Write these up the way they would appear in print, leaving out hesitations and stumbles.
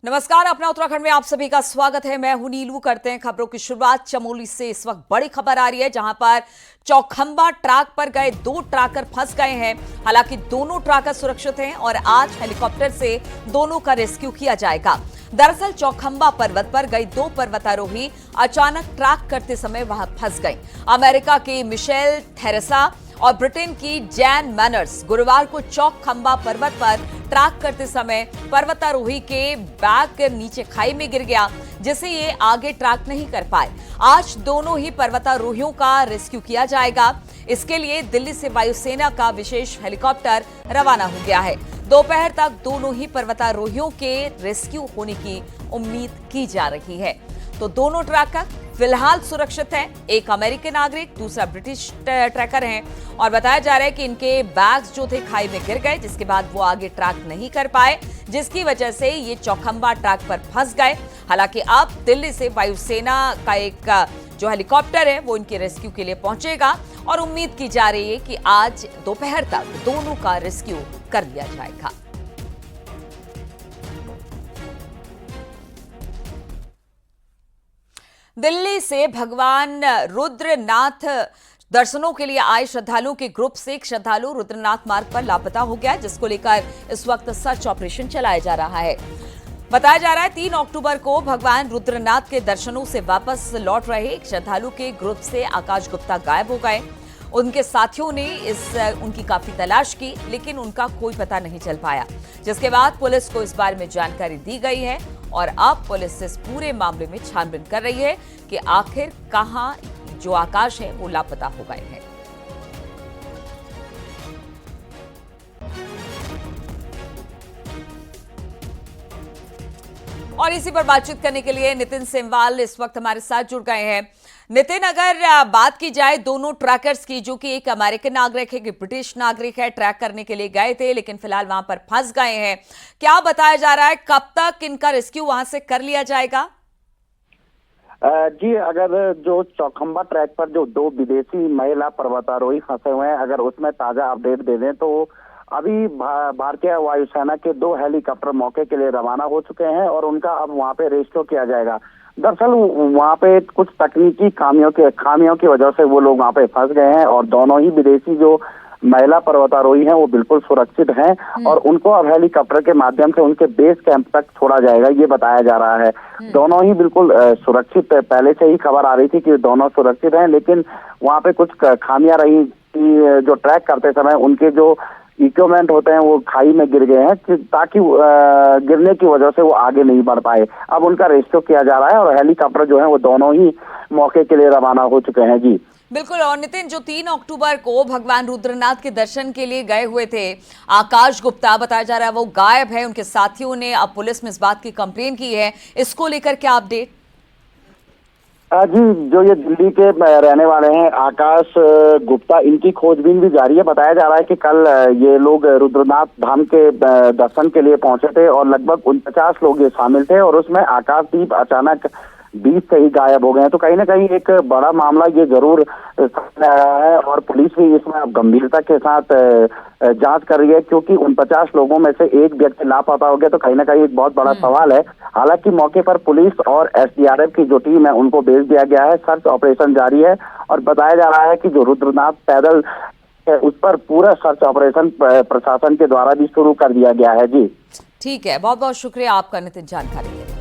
नमस्कार, अपना उत्तराखंड में आप सभी का स्वागत है। मैं हूं नीलू। करते हैं खबरों की शुरुआत चमोली से। इस वक्त बड़ी खबर आ रही है जहां पर चौखंबा ट्रैक पर गए दो ट्रैकर फंस गए हैं। हालांकि दोनों ट्रैकर सुरक्षित हैं और आज हेलीकॉप्टर से दोनों का रेस्क्यू किया जाएगा। दरअसल चौखंबा पर्वत पर गई दो पर्वतारोही अचानक ट्रैक करते समय वहां फंस गए। अमेरिका के मिशेल थेरेसा और ब्रिटेन की जैन मैनर्स गुरुवार को चौखंबा पर्वत पर ट्रैक करते समय पर्वतारोही के बैग नीचे खाई में गिर गया, जिससे ये आगे ट्रैक नहीं कर पाए। आज दोनों ही पर्वतारोहियों का रेस्क्यू किया जाएगा। इसके लिए दिल्ली से वायुसेना का विशेष हेलीकॉप्टर रवाना हो गया है। दोपहर तक दोनों ही पर्वतारोहियों के रेस्क्यू होने की उम्मीद की जा रही है। तो दोनों ट्रैकर फिलहाल सुरक्षित हैं। एक अमेरिकी नागरिक, दूसरा ब्रिटिश ट्रैकर हैं और बताया जा रहा है कि इनके बैग्स जो थे खाई में गिर गए, जिसके बाद वो आगे ट्रैक नहीं कर पाए, जिसकी वजह से ये चौखंबा ट्रैक पर फंस गए। हालांकि अब दिल्ली से वायुसेना का एक जो हेलीकॉप्टर है वो इनके रेस्क्यू के लिए पहुंचेगा और उम्मीद की जा रही है कि आज दोपहर तक दोनों का रेस्क्यू कर लिया जाएगा। दिल्ली से भगवान रुद्रनाथ दर्शनों के लिए आए श्रद्धालुओं के ग्रुप से एक श्रद्धालु रुद्रनाथ मार्ग पर लापता हो गया, जिसको लेकर इस वक्त सर्च ऑपरेशन चलाया जा रहा है। बताया जा रहा है 3 अक्टूबर को भगवान रुद्रनाथ के दर्शनों से वापस लौट रहे एक श्रद्धालु के ग्रुप से आकाश गुप्ता गायब हो गए। उनके साथियों ने उनकी काफी तलाश की, लेकिन उनका कोई पता नहीं चल पाया, जिसके बाद पुलिस को इस बारे में जानकारी दी गई है और अब पुलिस इस पूरे मामले में छानबीन कर रही है कि आखिर कहां जो आकाश है वो लापता हो गए हैं। और इसी पर बातचीत करने के लिए नितिन सेमवाल इस वक्त हमारे साथ जुड़ गए हैं। नितिन, अगर बात की जाए दोनों ट्रैकर्स की, जो कि एक अमेरिकन नागरिक है, एक ब्रिटिश नागरिक है, ट्रैक करने के लिए गए थे लेकिन फिलहाल वहां पर फंस गए हैं, क्या बताया जा रहा है, कब तक इनका रेस्क्यू वहां से कर लिया जाएगा? जी, अगर जो चौखंबा ट्रैक पर जो 2 विदेशी महिला पर्वतारोही फंसे हुए हैं, अगर उसमें ताजा अपडेट दे दें तो अभी भारतीय वायुसेना के 2 हेलीकॉप्टर मौके के लिए रवाना हो चुके हैं और उनका अब वहां पे रेस्क्यू किया जाएगा। दरअसल वहां पे कुछ तकनीकी खामियों की वजह से वो लोग वहां पे फंस गए हैं और दोनों ही विदेशी जो महिला पर्वतारोही हैं वो बिल्कुल सुरक्षित हैं और उनको अब हेलीकॉप्टर के माध्यम से उनके बेस कैंप तक छोड़ा जाएगा, ये बताया जा रहा है। दोनों ही बिल्कुल सुरक्षित, पहले से ही खबर आ रही थी कि दोनों सुरक्षित हैं, लेकिन वहां पे कुछ खामियां रही कि जो ट्रैक करते समय उनके जो इक्विपमेंट होते हैं वो खाई में गिर गए हैं, ताकि गिरने की वजह से वो आगे नहीं बढ़ पाए। अब उनका रेस्क्यू किया जा रहा है और हेलीकॉप्टर जो है वो दोनों ही मौके के लिए रवाना हो चुके हैं। जी बिल्कुल। और नितिन, जो 3 अक्टूबर को भगवान रुद्रनाथ के दर्शन के लिए गए हुए थे आकाश गुप्ता, बताया जा रहा है वो गायब है। उनके साथियों ने अब पुलिस में इस बात की कंप्लेन की है, इसको लेकर क्या अपडेट? जी, जो ये दिल्ली के रहने वाले हैं आकाश गुप्ता, इनकी खोजबीन भी जारी है। बताया जा रहा है कि कल ये लोग रुद्रनाथ धाम के दर्शन के लिए पहुंचे थे और लगभग 49 लोग ये शामिल थे और उसमें आकाशदीप अचानक 20 से ही गायब हो गए हैं। तो कहीं ना कहीं एक बड़ा मामला ये जरूर सामने आया है और पुलिस भी इसमें अब गंभीरता के साथ जांच कर रही है, क्योंकि 49 लोगों में से एक व्यक्ति लापता हो गया, तो कहीं ना कहीं एक बहुत बड़ा सवाल है। हालांकि मौके पर पुलिस और एसडीआरएफ की जो टीम है उनको भेज दिया गया है, सर्च ऑपरेशन जारी है और बताया जा रहा है कि जो रुद्रनाथ पैदल उस पर पूरा सर्च ऑपरेशन प्रशासन के द्वारा भी शुरू कर दिया गया है। जी ठीक है, बहुत बहुत शुक्रिया आपका नितिन जानकारी देने के लिए।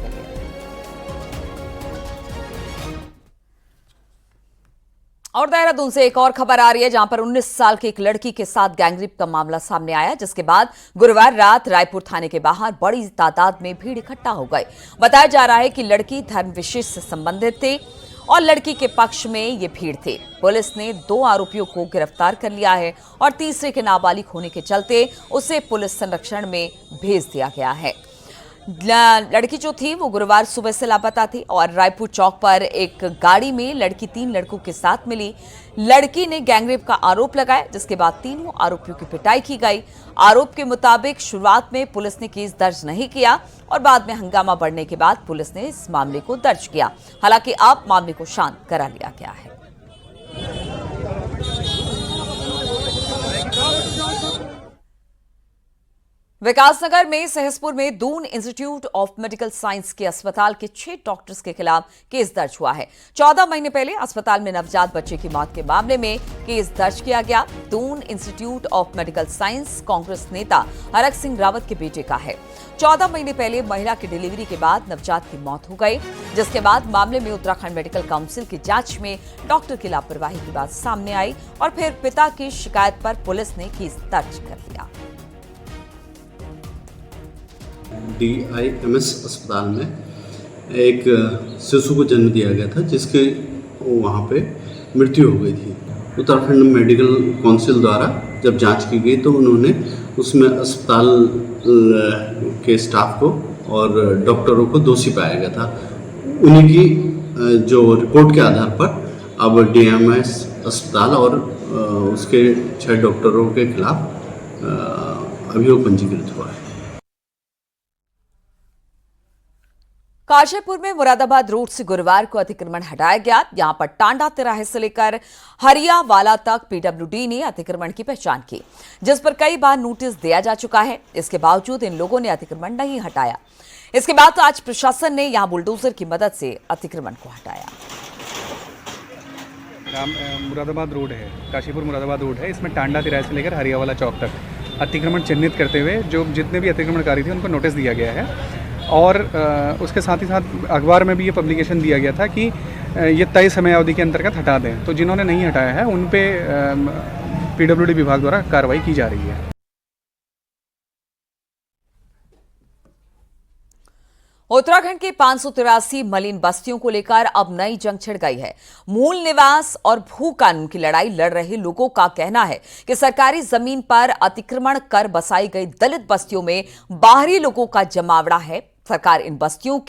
और देहरादून से एक और खबर आ रही है जहां पर 19 साल की एक लड़की के साथ गैंगरेप का मामला सामने आया, जिसके बाद गुरुवार रात रायपुर थाने के बाहर बड़ी तादाद में भीड़ इकट्ठा हो गई। बताया जा रहा है कि लड़की धर्म विशेष से संबंधित थी और लड़की के पक्ष में ये भीड़ थी। पुलिस ने 2 आरोपियों को गिरफ्तार कर लिया है और तीसरे के नाबालिग होने के चलते उसे पुलिस संरक्षण में भेज दिया गया है। लड़की जो थी वो गुरुवार सुबह से लापता थी और रायपुर चौक पर एक गाड़ी में लड़की 3 लड़कों के साथ मिली। लड़की ने गैंगरेप का आरोप लगाया, जिसके बाद तीनों आरोपियों की पिटाई की गई। आरोप के मुताबिक शुरुआत में पुलिस ने केस दर्ज नहीं किया और बाद में हंगामा बढ़ने के बाद पुलिस ने इस मामले को दर्ज किया। हालांकि अब मामले को शांत करा लिया गया है। विकासनगर में सहसपुर में Doon institute of medical science के अस्पताल के 6 डॉक्टर्स के खिलाफ केस दर्ज हुआ है। 14 महीने पहले अस्पताल में नवजात बच्चे की मौत के मामले में केस दर्ज किया गया। Doon institute of medical science Congress नेता हरक सिंह रावत के बेटे का है। 14 महीने पहले महिला की डिलीवरी के बाद नवजात की मौत हो गई, जिसके बाद मामले में उत्तराखंड मेडिकल काउंसिल की जांच में डॉक्टर की लापरवाही की बात सामने आई और फिर पिता की शिकायत पर पुलिस ने केस दर्ज कर लिया। DIMS अस्पताल में एक शिशु को जन्म दिया गया था, जिसके वहाँ पे मृत्यु हो गई थी। उत्तराखंड मेडिकल काउंसिल द्वारा जब जांच की गई तो उन्होंने उसमें अस्पताल के स्टाफ को और डॉक्टरों को दोषी पाया गया था। उन्हीं की जो रिपोर्ट के आधार पर अब DIMS अस्पताल और उसके 6 डॉक्टरों के खिलाफ अभियोग पंजीकृत हुआ है। काशीपुर में मुरादाबाद रोड से गुरुवार को अतिक्रमण हटाया गया। यहां पर टांडा तिराहे से लेकर हरियावाला तक PWD ने अतिक्रमण की पहचान की, जिस पर कई बार नोटिस दिया जा चुका है। इसके बावजूद इन लोगों ने अतिक्रमण नहीं हटाया। इसके बाद तो आज प्रशासन ने यहां बुलडोजर की मदद से अतिक्रमण को हटाया। मुरादाबाद रोड है, काशीपुर मुरादाबाद रोड है। इसमें टांडा तिराहे से लेकर हरियावाला चौक तक अतिक्रमण चिन्हित करते हुए जो जितने भी अतिक्रमणकारी थे उनको नोटिस दिया गया है। और उसके साथ ही साथ अखबार में भी ये पब्लिकेशन दिया गया था कि ये तय समय अवधि के अंतर्गत हटा दें। तो जिन्होंने नहीं हटाया है उन पे PWD विभाग द्वारा कार्रवाई की जा रही है। उत्तराखंड के 583 मलिन बस्तियों को लेकर अब नई जंग छिड़ गई है। मूल निवास और भू कानून की लड़ाई लड़ रहे लोगों का कहना है कि सरकारी जमीन पर अतिक्रमण कर बसाई गई दलित बस्तियों में बाहरी लोगों का जमावड़ा है। सरकार इन बस्तियों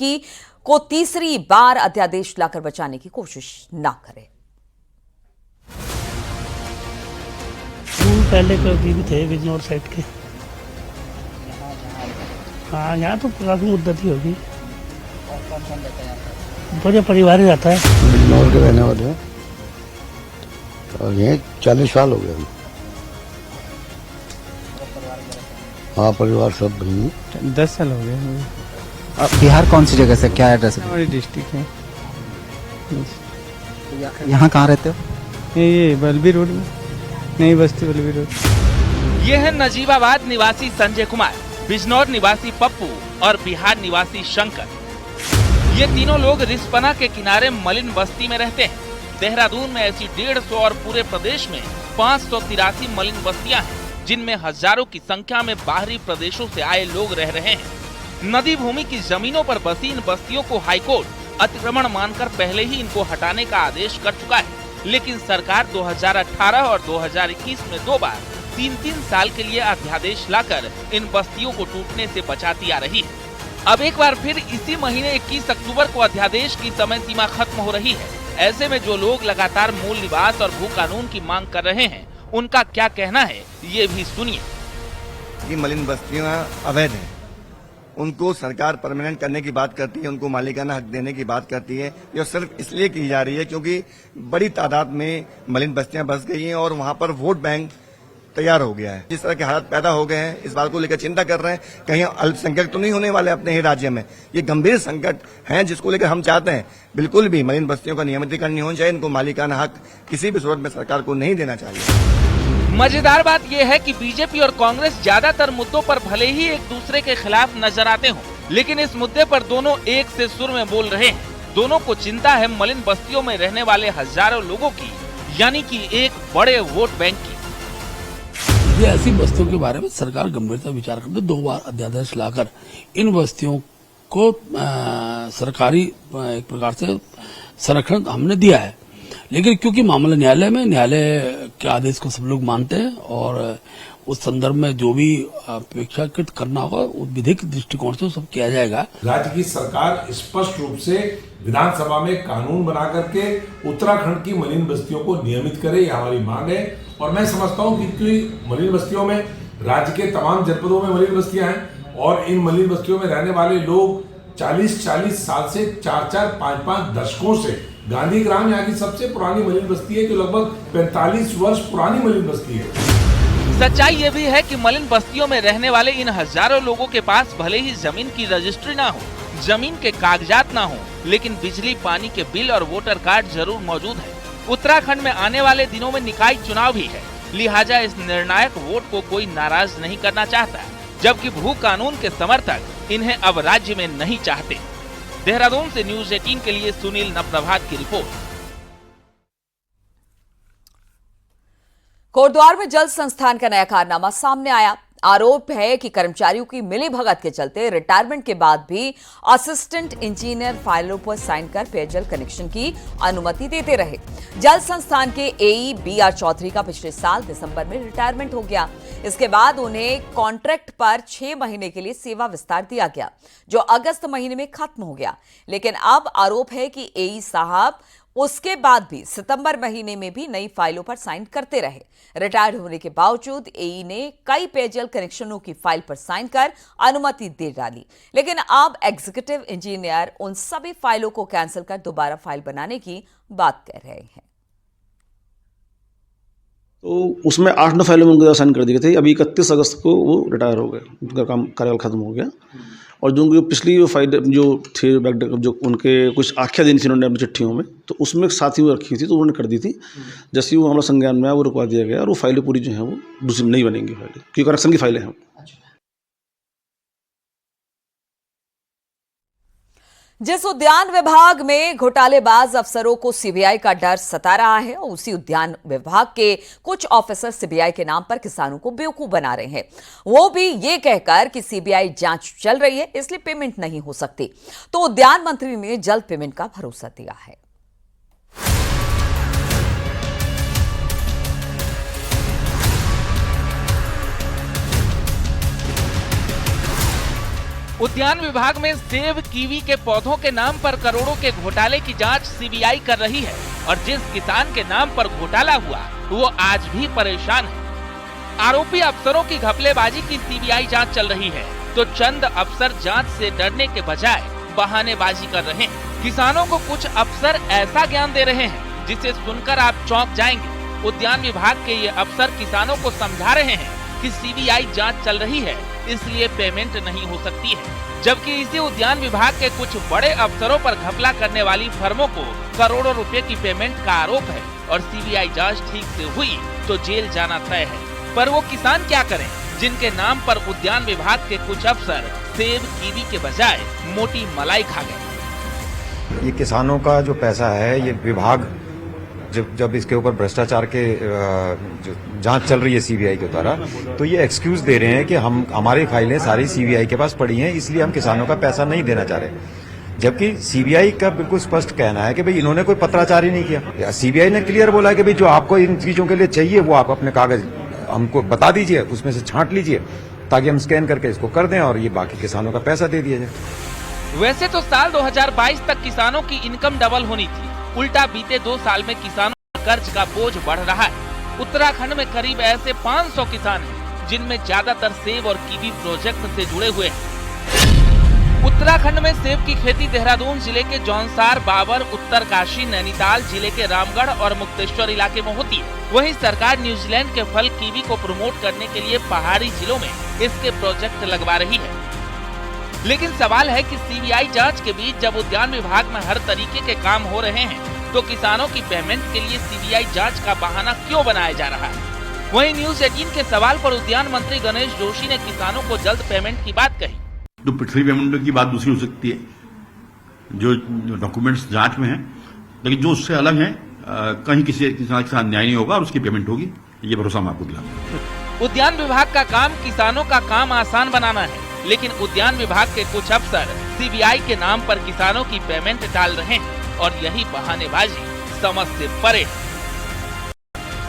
को तीसरी बार अध्यादेश लाकर बचाने की कोशिश न करे। पहले कभी भी थे बिजनौर साइड के। हाँ, यहाँ तो काफी मुद्दत ही होगी। पूरे परिवार ही रहता है। बिजनौर के रहने वाले हैं और ये 40 साल हो गए। हाँ, परिवार सब भी 10 साल हो गए। बिहार कौन सी जगह से, क्या एड्रेस है? हमारी डिस्ट्रिक्ट है। यहाँ कहाँ रहते हो? ये बल्बी रोड में, नई बस्ती बल्बी रोड। ये है नजीबाबाद निवासी संजय कुमार, बिजनौर निवासी पप्पू और बिहार निवासी शंकर। ये तीनों लोग रिस्पना के किनारे मलिन बस्ती में रहते हैं। देहरादून में ऐसी 150 और पूरे प्रदेश में 583 मलिन बस्तियां हैं, जिनमें हजारों की संख्या में बाहरी प्रदेशों से आए लोग रह रहे हैं। नदी भूमि की जमीनों पर बसी इन बस्तियों को हाईकोर्ट अतिक्रमण मानकर पहले ही इनको हटाने का आदेश कर चुका है, लेकिन सरकार 2018 और 2021 में 2 बार 3-3 साल के लिए अध्यादेश लाकर इन बस्तियों को टूटने से बचाती आ रही है। अब एक बार फिर इसी महीने 21 अक्टूबर को अध्यादेश की समय सीमा खत्म हो रही है। ऐसे में जो लोग लगातार मूल निवास और भू कानून की मांग कर रहे हैं, उनका क्या कहना है, ये भी सुनिए। ये मलिन बस्तियां अवैध हैं, उनको सरकार परमानेंट करने की बात करती है, उनको मालिकाना हक देने की बात करती है। ये सिर्फ इसलिए की जा रही है क्योंकि बड़ी तादाद में मलिन बस्तियां बस गई हैं और वहां पर वोट बैंक तैयार हो गया है। जिस तरह के हालात पैदा हो गए हैं, इस बात को लेकर चिंता कर रहे हैं, कहीं अल्पसंख्यक तो नहीं होने वाले अपने ही राज्य में। ये गंभीर संकट है जिसको लेकर हम चाहते हैं बिल्कुल भी मलिन बस्तियों का नियमितीकरण होना चाहिए। इनको मालिकाना हक किसी भी सूरत में सरकार को नहीं देना चाहिए। मजेदार बात यह है कि बीजेपी और कांग्रेस ज्यादातर मुद्दों पर भले ही एक दूसरे के खिलाफ नजर आते हों, लेकिन इस मुद्दे पर दोनों एक से सुर में बोल रहे हैं। दोनों को चिंता है मलिन बस्तियों में रहने वाले हजारों लोगों की, यानी कि एक बड़े वोट बैंक की। ये ऐसी बस्तियों के बारे में सरकार गंभीरता विचार करते 2 बार अध्यादेश लाकर इन बस्तियों को सरकारी एक प्रकार से संरक्षण हमने दिया है। लेकिन क्योंकि मामला न्यायालय में, न्यायालय के आदेश को सब लोग मानते हैं और उस संदर्भ में जो भी अपेक्षाकृत करना होगा उस विधिक दृष्टिकोण से सब किया जाएगा। राज्य की सरकार स्पष्ट रूप से विधानसभा में कानून बना करके उत्तराखंड की मलिन बस्तियों को नियमित करे, यह हमारी मांग है। और मैं समझता हूँ कि मलिन बस्तियों में राज्य के तमाम जनपदों में मलिन बस्तियां हैं और इन मलिन बस्तियों में रहने वाले लोग 40-40 साल से 4-4, 5-5 दशकों से, गांधी ग्राम यहाँ की सबसे पुरानी मलिन बस्ती है जो लगभग 45 वर्ष पुरानी मलिन बस्ती है। सच्चाई ये भी है कि मलिन बस्तियों में रहने वाले इन हजारों लोगों के पास भले ही जमीन की रजिस्ट्री ना हो, जमीन के कागजात ना हो, लेकिन बिजली पानी के बिल और वोटर कार्ड जरूर मौजूद है। उत्तराखंड में आने वाले दिनों में निकाय चुनाव भी है, लिहाजा इस निर्णायक वोट को कोई नाराज नहीं करना चाहता, जबकि भू कानून के समर्थक इन्हें अब राज्य में नहीं चाहते। देहरादून से न्यूज 18 के लिए सुनील नवप्रभात की रिपोर्ट। कोटद्वार में जल संस्थान का नया कारनामा सामने आया। आरोप है कि कर्मचारियों की मिलीभगत के चलते रिटायरमेंट के बाद भी असिस्टेंट इंजीनियर फाइलों पर साइन कर पेयजल कनेक्शन की अनुमति देते रहे। जल संस्थान के एई बीआर चौधरी का पिछले साल दिसंबर में रिटायरमेंट हो गया। इसके बाद उन्हें कॉन्ट्रैक्ट पर 6 महीने के लिए सेवा विस्तार दिया गया, जो अगस्त महीने में खत्म हो गया। लेकिन अब आरोप है कि एई साहब उसके बाद भी सितंबर महीने में भी नई फाइलों पर साइन करते रहे। रिटायर्ड होने के बावजूद एई ने कई पेयजल कनेक्शनों की फाइल पर साइन कर अनुमति दे डाली, लेकिन अब एग्जीक्यूटिव इंजीनियर उन सभी फाइलों को कैंसिल कर दोबारा फाइल बनाने की बात कर रहे हैं। तो उसमें 8-9 फाइलों में उनके साइन कर दिए थे। अभी 31 अगस्त को वो रिटायर हो गए, उनका काम कार्यकाल खत्म हो गया। और जो उनकी पिछली फाइल जो थे जो उनके कुछ आख्या देनी थी उन्होंने अपनी चिट्ठियों में, तो उसमें साथ ही वो रखी थी, तो उन्होंने कर दी थी। जैसे ही वो हमारा संज्ञान में आया वो रुकवा दिया गया और वो फाइलें पूरी जो हैं वो दूसरी नहीं बनेंगी फाइलें, क्योंकि करेक्शन की फाइलें हैं। जिस उद्यान विभाग में घोटालेबाज अफसरों को सीबीआई का डर सता रहा है, उसी उद्यान विभाग के कुछ ऑफिसर सीबीआई के नाम पर किसानों को बेवकूफ बना रहे हैं, वो भी ये कहकर कि सीबीआई जांच चल रही है इसलिए पेमेंट नहीं हो सकती। तो उद्यान मंत्री ने जल्द पेमेंट का भरोसा दिया है। उद्यान विभाग में सेब कीवी के पौधों के नाम पर करोड़ों के घोटाले की जांच सीबीआई कर रही है, और जिस किसान के नाम पर घोटाला हुआ वो आज भी परेशान है। आरोपी अफसरों की घपलेबाजी की सीबीआई जांच चल रही है, तो चंद अफसर जांच से डरने के बजाय बहानेबाजी कर रहे हैं। किसानों को कुछ अफसर ऐसा ज्ञान दे रहे हैं जिसे सुनकर आप चौंक जाएंगे। उद्यान विभाग के ये अफसर किसानों को समझा रहे हैं कि सीबीआई जांच चल रही है इसलिए पेमेंट नहीं हो सकती है, जबकि इसी उद्यान विभाग के कुछ बड़े अफसरों पर घपला करने वाली फर्मों को करोड़ों रुपए की पेमेंट का आरोप है, और सीबीआई जांच ठीक से हुई तो जेल जाना तय है। पर वो किसान क्या करें जिनके नाम पर उद्यान विभाग के कुछ अफसर सेब कीवी के बजाय मोटी मलाई खा गए। ये किसानों का जो पैसा है, ये विभाग जब इसके ऊपर भ्रष्टाचार के जो जांच चल रही है सीबीआई के द्वारा, तो ये एक्सक्यूज दे रहे हैं कि हमारी फाइलें सारी सीबीआई के पास पड़ी हैं, इसलिए हम किसानों का पैसा नहीं देना चाह रहे। जबकि सीबीआई का बिल्कुल स्पष्ट कहना है कि भाई इन्होंने कोई पत्राचार ही नहीं किया। सीबीआई ने क्लियर बोला है कि भाई जो आपको इन चीजों के लिए चाहिए वो आप अपने कागज हमको बता दीजिए, उसमें से छांट लीजिए ताकि हम स्कैन करके इसको कर दें और ये बाकी किसानों का पैसा दे दिया जाए। वैसे तो साल 2022 तक किसानों की इनकम डबल होनी थी, उल्टा बीते 2 साल में किसानों का कर्ज का बोझ बढ़ रहा है। उत्तराखंड में करीब ऐसे 500 किसान हैं जिनमें ज्यादातर सेब और कीवी प्रोजेक्ट से जुड़े हुए हैं। उत्तराखंड में सेब की खेती देहरादून जिले के जौनसार, बाबर, उत्तरकाशी, नैनीताल जिले के रामगढ़ और मुक्तेश्वर इलाके में होती है। वहीं सरकार न्यूजीलैंड के फल कीवी को प्रमोट करने के लिए पहाड़ी जिलों में इसके प्रोजेक्ट लगवा रही है। लेकिन सवाल है कि सीबीआई जांच के बीच जब उद्यान विभाग में हर तरीके के काम हो रहे हैं, तो किसानों की पेमेंट के लिए सीबीआई जांच का बहाना क्यों बनाया जा रहा है? वहीं न्यूज 18 के सवाल पर उद्यान मंत्री गणेश जोशी ने किसानों को जल्द पेमेंट की बात कही। तो पिछली पेमेंट की बात दूसरी हो सकती है, जो डॉक्यूमेंट्स जांच में हैं, लेकिन जो उससे अलग है कहीं किसी किसान के साथ अन्याय नहीं होगा और उसकी पेमेंट होगी, ये भरोसा मैं आपको दिलाता हूं। उद्यान विभाग का काम किसानों का काम आसान बनाना है, लेकिन उद्यान विभाग के कुछ अफसर सीबीआई के नाम पर किसानों की पेमेंट टाल रहे हैं, और यही बहानेबाजी समझ से परे।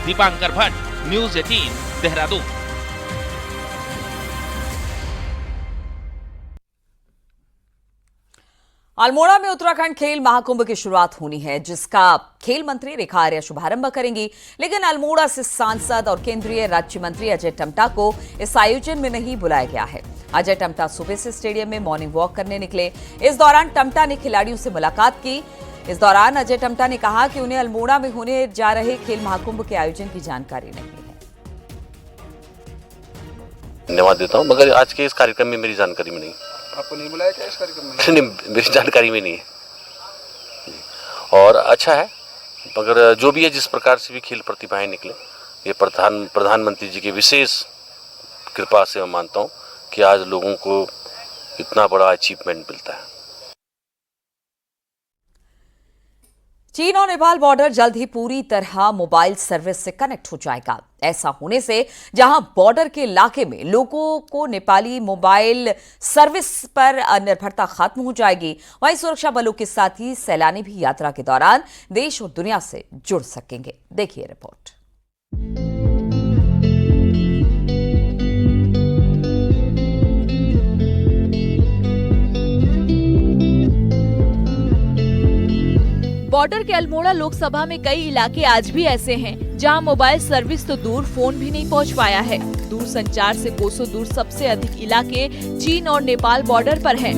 दीपांकर भट्ट, न्यूज 18, देहरादून। अल्मोड़ा में उत्तराखंड खेल महाकुंभ की शुरुआत होनी है, जिसका खेल मंत्री रेखा आर्या शुभारंभ करेंगी। लेकिन अल्मोड़ा से सांसद और केंद्रीय राज्य मंत्री अजय टम्टा को इस आयोजन में नहीं बुलाया गया है। अजय टम्टा सुबह से स्टेडियम में मॉर्निंग वॉक करने निकले। इस दौरान टम्टा ने खिलाड़ियों से मुलाकात की। इस दौरान अजय टम्टा ने कहा कि उन्हें अल्मोड़ा में होने जा रहे खेल महाकुंभ के आयोजन की जानकारी नहीं है। धन्यवाद देता हूँ, मगर आज के इस कार्यक्रम में मेरी जानकारी में नहीं। आपको नहीं बुलाया क्या इस कार्यक्रम में? नहीं, मेरी जानकारी में नहीं है। और अच्छा है, मगर जो भी है, जिस प्रकार से भी खेल प्रतिभाएं निकले, ये प्रधानमंत्री जी की विशेष कृपा से मैं मानता हूँ कि आज लोगों को इतना बड़ा अचीवमेंट मिलता है। चीन और नेपाल बॉर्डर जल्द ही पूरी तरह मोबाइल सर्विस से कनेक्ट हो जाएगा। ऐसा होने से जहां बॉर्डर के इलाके में लोगों को नेपाली मोबाइल सर्विस पर निर्भरता खत्म हो जाएगी, वहीं सुरक्षा बलों के साथ ही सैलानी भी यात्रा के दौरान देश और दुनिया से जुड़ सकेंगे। देखिए रिपोर्ट। बॉर्डर के अल्मोड़ा लोकसभा में कई इलाके आज भी ऐसे हैं जहां मोबाइल सर्विस तो दूर, फोन भी नहीं पहुंच पाया है। दूर संचार से कोसों दूर सबसे अधिक इलाके चीन और नेपाल बॉर्डर पर हैं।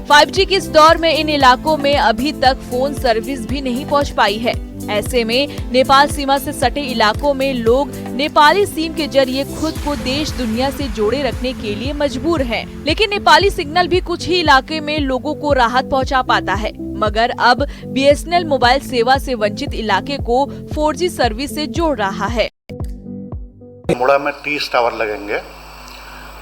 5G के इस दौर में इन इलाकों में अभी तक फोन सर्विस भी नहीं पहुंच पाई है। ऐसे में नेपाल सीमा से सटे इलाकों में लोग नेपाली सिम के जरिए खुद को देश दुनिया से जोड़े रखने के लिए मजबूर हैं। लेकिन नेपाली सिग्नल भी कुछ ही इलाके में लोगों को राहत पहुंचा पाता है, मगर अब BSNL मोबाइल सेवा से वंचित इलाके को 4G सर्विस से जोड़ रहा है। अल्मोड़ा में 30 टावर लगेंगे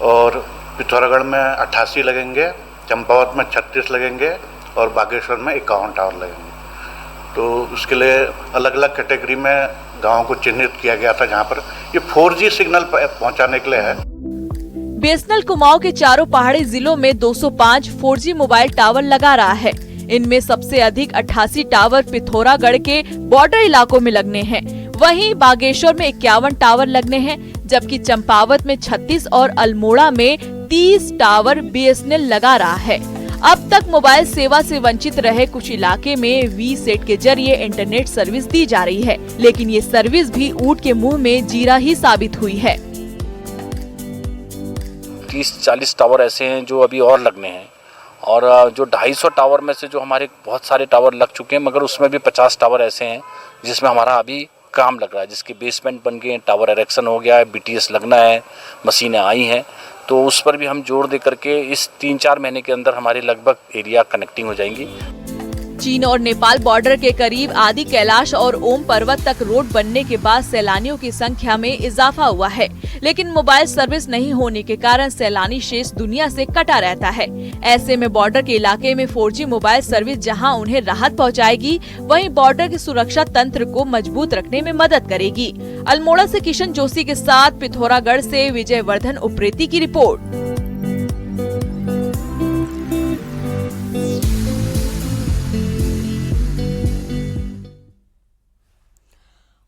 और पिथौरागढ़ में 88 लगेंगे, चंपावत में 36 लगेंगे और बागेश्वर में 51 टावर लगेंगे। तो उसके लिए अलग अलग कैटेगरी में गांवों को चिन्हित किया गया था, जहां पर ये 4G सिग्नल पहुंचाने के लिए है। BSNL कुमाऊं के चारों पहाड़ी जिलों में 205 4G मोबाइल टावर लगा रहा है। इनमें सबसे अधिक 88 टावर पिथौरागढ़ के बॉर्डर इलाकों में लगने हैं। वहीं बागेश्वर में 51 टावर लगने हैं, जबकि चंपावत में 36 और अल्मोड़ा में 30 टावर BSNL लगा रहा है। अब तक मोबाइल सेवा से वंचित रहे कुछ इलाके में वीसेट के जरिए इंटरनेट सर्विस दी जा रही है, लेकिन ये सर्विस भी ऊंट के मुंह में जीरा ही साबित हुई है। 30-40 टावर ऐसे हैं जो अभी और लगने हैं, और जो 250 टावर में से जो हमारे बहुत सारे टावर लग चुके हैं, मगर उसमें भी 50 टावर ऐसे हैं जिसमें हमारा अभी काम लग रहा है, जिसके बेसमेंट बन गए, टावर इरेक्शन हो गया है, BTS लगना है, मशीनें आई हैं, तो उस पर भी हम जोर दे करके इस 3-4 महीने के अंदर हमारे लगभग एरिया कनेक्टिंग हो जाएंगी। चीन और नेपाल बॉर्डर के करीब आदि कैलाश और ओम पर्वत तक रोड बनने के बाद सैलानियों की संख्या में इजाफा हुआ है, लेकिन मोबाइल सर्विस नहीं होने के कारण सैलानी शेष दुनिया से कटा रहता है। ऐसे में बॉर्डर के इलाके में 4G मोबाइल सर्विस जहां उन्हें राहत पहुंचाएगी, वहीं बॉर्डर के सुरक्षा तंत्र को मजबूत रखने में मदद करेगी। अल्मोड़ा से किशन जोशी के साथ पिथौरागढ़ से विजयवर्धन उप्रेती की रिपोर्ट।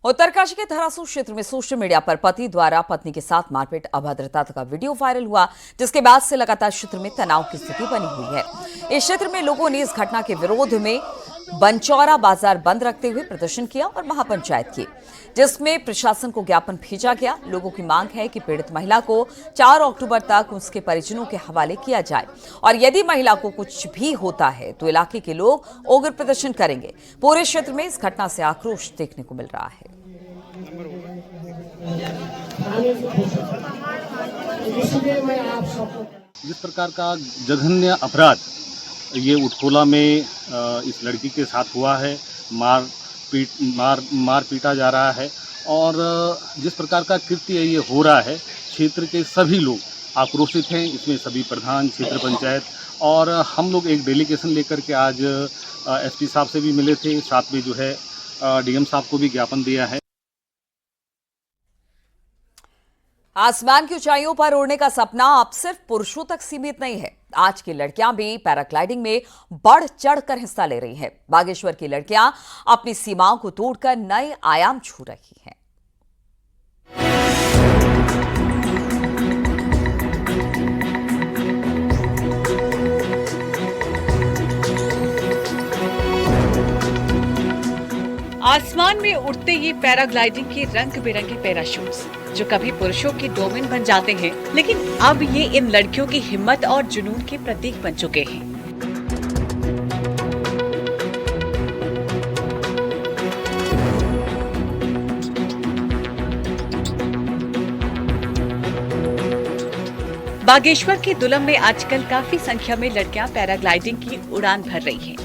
उत्तरकाशी के धरासूर क्षेत्र में सोशल मीडिया पर पति द्वारा पत्नी के साथ मारपीट, अभद्रता का वीडियो वायरल हुआ, जिसके बाद से लगातार क्षेत्र में तनाव की स्थिति बनी हुई है। इस क्षेत्र में लोगों ने इस घटना के विरोध में बनचौरा बाजार बंद रखते हुए प्रदर्शन किया और महापंचायत की, जिसमें प्रशासन को ज्ञापन भेजा गया। लोगों की मांग है कि पीड़ित महिला को 4 अक्टूबर तक उसके परिजनों के हवाले किया जाए, और यदि महिला को कुछ भी होता है तो इलाके के लोग उग्र प्रदर्शन करेंगे। पूरे क्षेत्र में इस घटना से आक्रोश देखने को मिल रहा है। जिस प्रकार का जघन्य अपराध ये उटखोला में इस लड़की के साथ हुआ है, मार पीटा जा रहा है, और जिस प्रकार का कृत्य ये हो रहा है, क्षेत्र के सभी लोग आक्रोशित हैं। इसमें सभी प्रधान, क्षेत्र पंचायत, और हम लोग एक डेलीगेशन लेकर के आज SP साहब से भी मिले थे, साथ में जो है DM साहब को भी ज्ञापन दिया है। आसमान की ऊंचाइयों पर उड़ने का सपना अब सिर्फ पुरुषों तक सीमित नहीं है। आज की लड़कियां भी पैराग्लाइडिंग में बढ़ चढ़कर हिस्सा ले रही हैं। बागेश्वर की लड़कियां अपनी सीमाओं को तोड़कर नए आयाम छू रही हैं। आसमान में उड़ते ये पैराग्लाइडिंग के रंग बिरंगे पैराशूट्स जो कभी पुरुषों के डोमेन बन जाते हैं, लेकिन अब ये इन लड़कियों की हिम्मत और जुनून के प्रतीक बन चुके हैं। बागेश्वर के दुलम में आजकल काफी संख्या में लड़कियां पैराग्लाइडिंग की उड़ान भर रही हैं।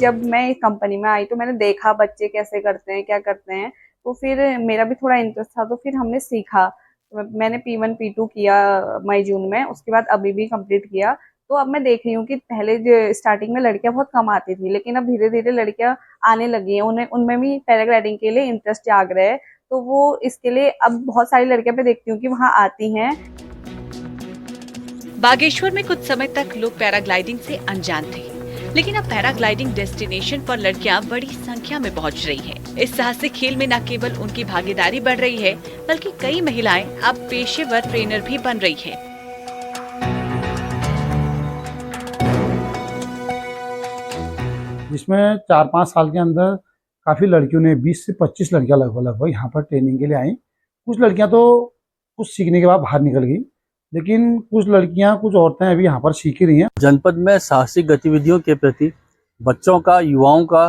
जब मैं इस कंपनी में आई तो मैंने देखा बच्चे कैसे करते हैं, क्या करते हैं, तो फिर मेरा भी थोड़ा इंटरेस्ट था, तो फिर हमने सीखा। मैंने P1 P2 किया मई जून में, उसके बाद अभी भी कंप्लीट किया। तो अब मैं देख रही हूँ कि पहले जो स्टार्टिंग में लड़कियां बहुत कम आती थी, लेकिन अब धीरे धीरे लड़कियां आने लगी हैं, उन्हें उनमें भी पैराग्लाइडिंग के लिए इंटरेस्ट जाग रहा है। तो वो इसके लिए अब बहुत सारी लड़कियां पे देखती हूँ कि वहाँ आती हैं। बागेश्वर में कुछ समय तक लोग पैराग्लाइडिंग से अनजान थे, लेकिन अब पैराग्लाइडिंग डेस्टिनेशन पर लड़कियां बड़ी संख्या में पहुंच रही हैं। इस साहसिक खेल में न केवल उनकी भागीदारी बढ़ रही है, बल्कि कई महिलाएं अब पेशेवर ट्रेनर भी बन रही हैं। जिसमें 4-5 साल के अंदर काफ़ी लड़कियों ने 20 से 25 लड़कियां लगभग यहाँ पर ट्रेनिंग के लिए आई। कुछ लड़कियां तो कुछ सीखने के बाद बाहर निकल गई, लेकिन कुछ लड़कियां, कुछ औरतें अभी यहाँ पर सीख रही हैं। जनपद में साहसिक गतिविधियों के प्रति बच्चों का, युवाओं का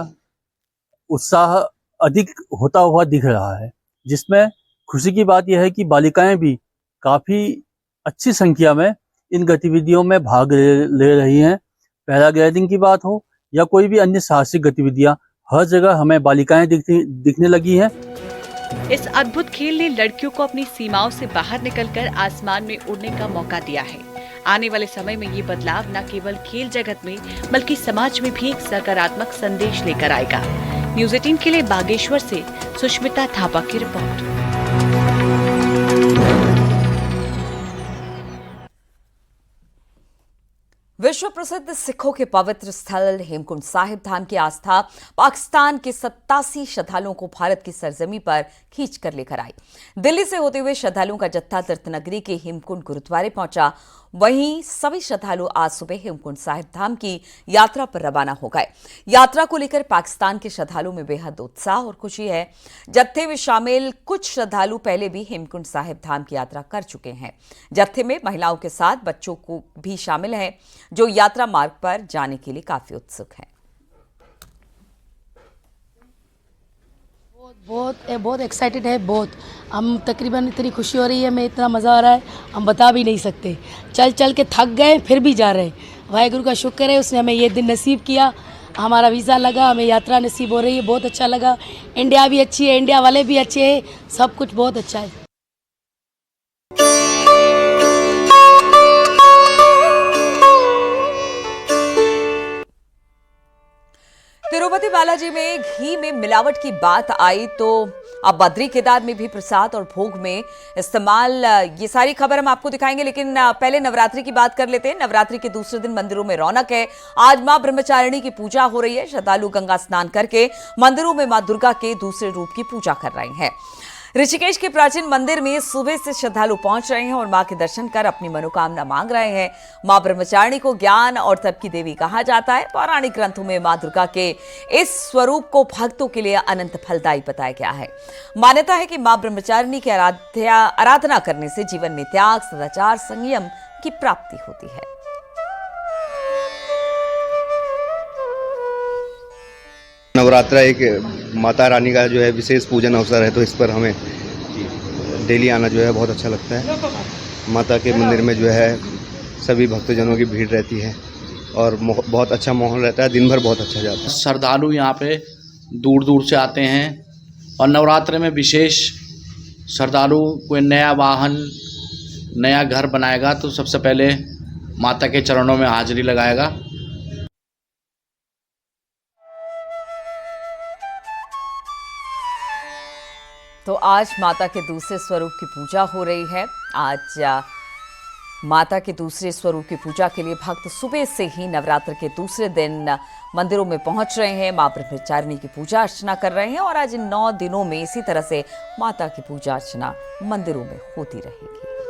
उत्साह अधिक होता हुआ दिख रहा है, जिसमें खुशी की बात यह है कि बालिकाएं भी काफ़ी अच्छी संख्या में इन गतिविधियों में भाग ले रही हैं। पैराग्लाइडिंग की बात हो या कोई भी अन्य साहसिक गतिविधियां, हर जगह हमें बालिकाएं दिखने लगी हैं। इस अद्भुत खेल ने लड़कियों को अपनी सीमाओं से बाहर निकलकर आसमान में उड़ने का मौका दिया है। आने वाले समय में ये बदलाव न केवल खेल जगत में बल्कि समाज में भी एक सकारात्मक संदेश लेकर आएगा। न्यूज़ 18 के लिए बागेश्वर से सुष्मिता थापा की रिपोर्ट। विश्व प्रसिद्ध सिखों के पवित्र स्थल हेमकुंड साहिब धाम की आस्था पाकिस्तान के 87 श्रद्धालुओं को भारत की सरजमी पर खींच कर लेकर आई। दिल्ली से होते हुए श्रद्धालुओं का जत्था तीर्थनगरी के हेमकुंड गुरुद्वारे पहुंचा। वहीं सभी श्रद्धालु आज सुबह हेमकुंड साहिब धाम की यात्रा पर रवाना हो गए। यात्रा को लेकर पाकिस्तान के श्रद्धालुओं में बेहद उत्साह और खुशी है। जत्थे में शामिल कुछ श्रद्धालु पहले भी हेमकुंड साहिब धाम की यात्रा कर चुके हैं। जत्थे में महिलाओं के साथ बच्चों को भी शामिल हैं, जो यात्रा मार्ग पर जाने के लिए काफी उत्सुक हैं। बहुत एक्साइटेड है। बहुत हम तकरीबन इतनी खुशी हो रही है, हमें इतना मज़ा आ रहा है, हम बता भी नहीं सकते। चल चल के थक गए, फिर भी जा रहे हैं। वाहेगुरु का शुक्र है, उसने हमें ये दिन नसीब किया। हमारा वीज़ा लगा, हमें यात्रा नसीब हो रही है। बहुत अच्छा लगा। इंडिया भी अच्छी है, इंडिया वाले भी अच्छे हैं, सब कुछ बहुत अच्छा है। तिरुपति बालाजी में घी में मिलावट की बात आई तो अब बद्री केदार में भी प्रसाद और भोग में इस्तेमाल, ये सारी खबर हम आपको दिखाएंगे। लेकिन पहले नवरात्रि की बात कर लेते हैं। नवरात्रि के दूसरे दिन मंदिरों में रौनक है। आज मां ब्रह्मचारिणी की पूजा हो रही है। श्रद्धालु गंगा स्नान करके मंदिरों में मां दुर्गा के दूसरे रूप की पूजा कर रहे हैं। ऋषिकेश के प्राचीन मंदिर में सुबह से श्रद्धालु पहुंच रहे हैं और मां के दर्शन कर अपनी मनोकामना मांग रहे हैं। मां ब्रह्मचारिणी को ज्ञान और तप की देवी कहा जाता है। पौराणिक ग्रंथों में मां दुर्गा के इस स्वरूप को भक्तों के लिए अनंत फलदायी बताया गया है। मान्यता है कि मां ब्रह्मचारिणी की आराधना करने से जीवन में त्याग, सदाचार, संयम की प्राप्ति होती है। नवरात्रा एक माता रानी का जो है विशेष पूजन अवसर है, तो इस पर हमें डेली आना जो है बहुत अच्छा लगता है। माता के मंदिर में जो है सभी भक्तजनों की भीड़ रहती है और बहुत अच्छा माहौल रहता है। दिन भर बहुत अच्छा जाता है। श्रद्धालु यहाँ पे दूर दूर से आते हैं और नवरात्रि में विशेष श्रद्धालु कोई नया वाहन, नया घर बनाएगा तो सबसे पहले माता के चरणों में हाजिरी लगाएगा। तो आज माता के दूसरे स्वरूप की पूजा हो रही है। आज माता के दूसरे स्वरूप की पूजा के लिए भक्त सुबह से ही नवरात्र के दूसरे दिन मंदिरों में पहुंच रहे हैं। मां ब्रह्मचारिणी की पूजा अर्चना कर रहे हैं और आज इन 9 दिनों में इसी तरह से माता की पूजा अर्चना मंदिरों में होती रहेगी।